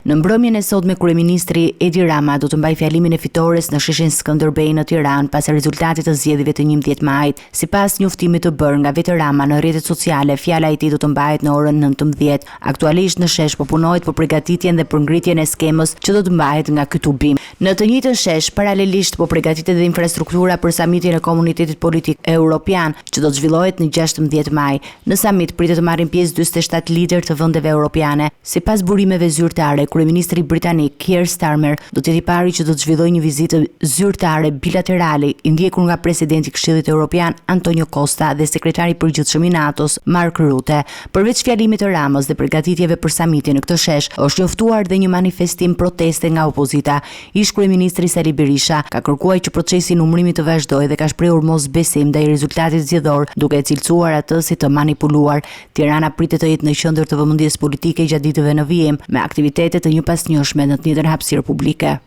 Në mbrëmjen e sotme kryeministri Edi Rama do të mbajë fjalimin e fitores në Sheshin Skënderbej në Tiranë pas rezultatit të zgjedhjeve të 11 majit. Sipas njoftimit të bërë nga vetë Rama në rrjetet sociale, fjala e tij do të mbahet në orën 19. Aktualisht në Shesh po punohet për përgatitjen dhe për ngritjen e skemës që do të mbahet nga ky tubim. Në të njëjtën Shesh, paralelisht po përgatitet dhe infrastruktura për samitin e Komunitetit Politik Evropian që do të zhvillohet në 16 maj. Në samit pritet të marrin pjesë 47 lider të vendeve europiane. Sipas burimeve zyrtare, kryeministri britanik Keir Starmer do të jetë i pari që do të zhvillojë një vizitë zyrtare bilaterale i ndjekur nga presidenti i Këshillit Evropian Antonio Costa dhe sekretari i përgjithshëm i NATO-s Mark Rutte. Përveç fjalimit të Ramës dhe përgatitjeve për samitin në këtë shesh, është njoftuar dhe një manifestim proteste nga opozita. Ish kryeministri Sali Berisha ka kërkuar që procesi i numërimit të vazhdojë dhe ka shprehur mosbesim ndaj rezultatit zgjedhor, duke e cilësuar atë si të manipuluar. Tirana pritet të jetë në qendër të vëmendjes politike gjatë ditëve në vijim, me aktivitete të njëpasnjëshme në të njëjtën hapësirë publike.